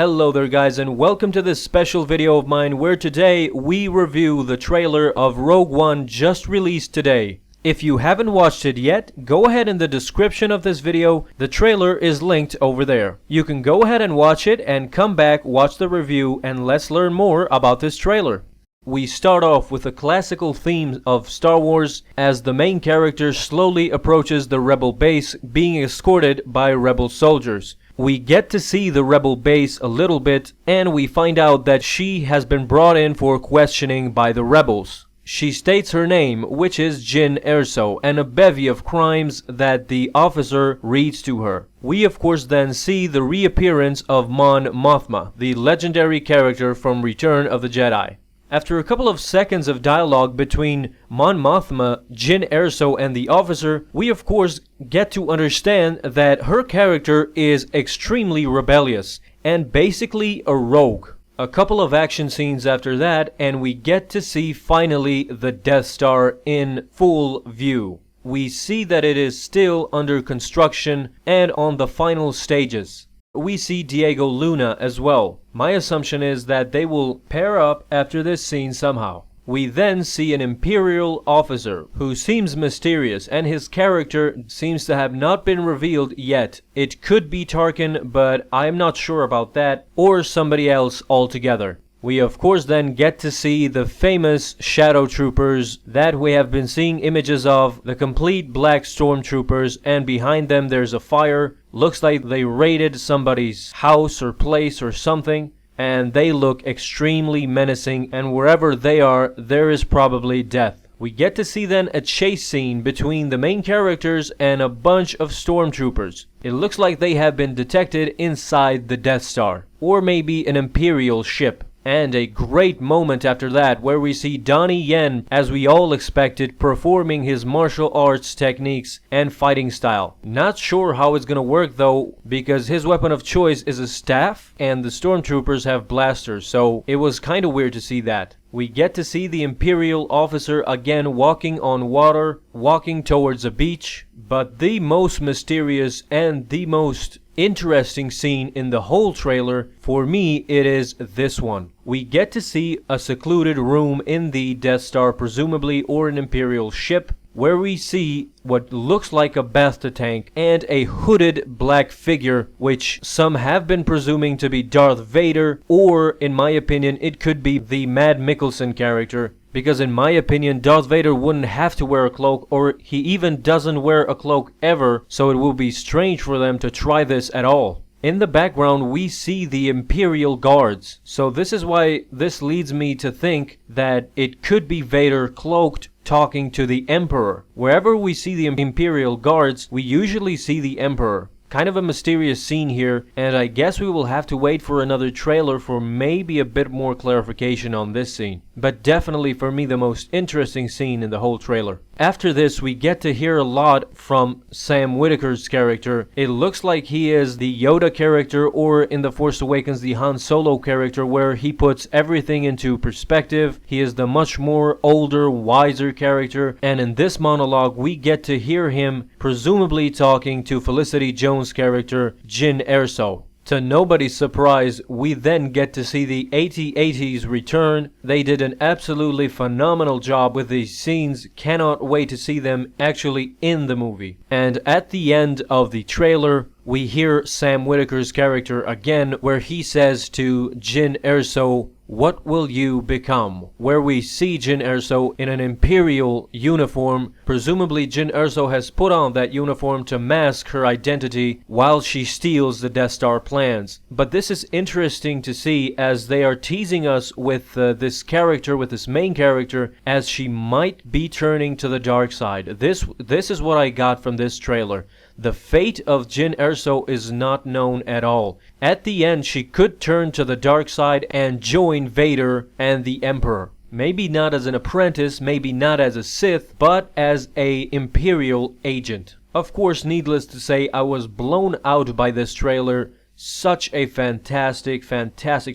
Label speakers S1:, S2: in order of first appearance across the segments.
S1: Hello there guys, and welcome to this special video of mine where today we review the trailer of Rogue One just released today. If you haven't watched it yet, go ahead in the description of this video, the trailer is linked over there. You can go ahead and watch it and come back, watch the review, and let's learn more about this trailer. We start off with a classical theme of Star Wars as the main character slowly approaches the rebel base being escorted by rebel soldiers. We get to see the rebel base a little bit, and we find out that she has been brought in for questioning by the rebels. She states her name, which is Jyn Erso, and a bevy of crimes that the officer reads to her. We of course then see the reappearance of Mon Mothma, the legendary character from Return of the Jedi. After a couple of seconds of dialogue between Mon Mothma, Jyn Erso, and the officer, we of course get to understand that her character is extremely rebellious and basically a rogue. A couple of action scenes after that, and we get to see finally the Death Star in full view. We see that it is still under construction and on the final stages. We see Diego Luna as well. My assumption is that they will pair up after this scene somehow. We then see an Imperial officer who seems mysterious, and his character seems to have not been revealed yet. It could be Tarkin, but I'm not sure about that, or somebody else altogether. We of course then get to see the famous Shadow Troopers that we have been seeing images of, the complete black stormtroopers, and behind them there's a fire. Looks like they raided somebody's house or place or something, and they look extremely menacing, and wherever they are, there is probably death. We get to see then a chase scene between the main characters and a bunch of stormtroopers. It looks like they have been detected inside the Death Star, or maybe an Imperial ship. And a great moment after that where we see Donnie Yen, as we all expected, performing his martial arts techniques and fighting style. Not sure how it's gonna work though, because his weapon of choice is a staff and the stormtroopers have blasters, so it was kinda weird to see that. We get to see the Imperial officer again walking on water, walking towards a beach, but the most mysterious and the most interesting scene in the whole trailer, for me, it is this one. We get to see a secluded room in the Death Star, presumably, or an Imperial ship, where we see what looks like a Bacta tank and a hooded black figure, which some have been presuming to be Darth Vader, or in my opinion it could be the Mad Mikkelsen character, because in my opinion Darth Vader wouldn't have to wear a cloak, or he even doesn't wear a cloak ever, so it will be strange for them to try this at all. In the background we see the Imperial guards, so this is why this leads me to think that it could be Vader cloaked talking to the Emperor. Wherever we see the Imperial guards, we usually see the Emperor. Kind of a mysterious scene here, and I guess we will have to wait for another trailer for maybe a bit more clarification on this scene. But definitely for me the most interesting scene in the whole trailer. After this we get to hear a lot from Sam Whitaker's character. It looks like he is the Yoda character, or in The Force Awakens the Han Solo character, where he puts everything into perspective. He is the much more older, wiser character, and in this monologue we get to hear him presumably talking to Felicity Jones' character Jyn Erso. To nobody's surprise, we then get to see the AT-ATs return. They did an absolutely phenomenal job with these scenes. Cannot wait to see them actually in the movie. And at the end of the trailer, we hear Sam Whitaker's character again, where he says to Jyn Erso, "What will you become?" Where we see Jyn Erso in an Imperial uniform. Presumably Jyn Erso has put on that uniform to mask her identity while she steals the Death Star plans. But this is interesting to see, as they are teasing us with this character, with this main character, as she might be turning to the dark side. This is what I got from this trailer. The fate of Jyn Erso is not known at all. At the end, she could turn to the dark side and join Vader and the Emperor. Maybe not as an apprentice, maybe not as a Sith, but as a Imperial agent. Of course, needless to say, I was blown out by this trailer. Such a fantastic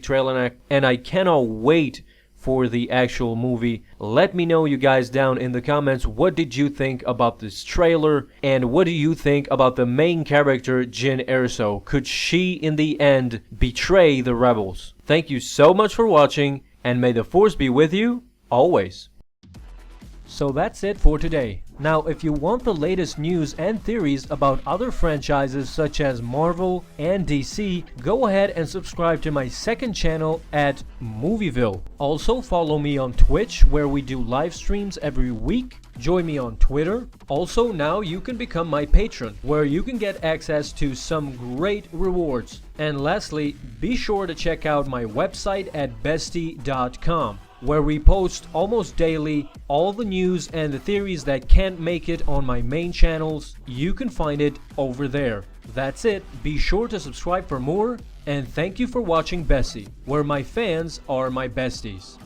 S1: trailer, and I cannot wait for the actual movie. Let me know, you guys, down in the comments, what did you think about this trailer, and what do you think about the main character, Jyn Erso? Could she in the end betray the rebels? Thank you so much for watching, and may the force be with you always. So that's it for today. Now, if you want the latest news and theories about other franchises such as Marvel and DC, go ahead and subscribe to my second channel at Movieville. Also, follow me on Twitch, where we do live streams every week. Join me on Twitter. Also, now you can become my patron, where you can get access to some great rewards. And lastly, be sure to check out my website at BessY.com, where we post almost daily all the news and the theories that can't make it on my main channels. You can find it over there. That's it. Be sure to subscribe for more, and thank you for watching BessY, where my fans are my besties.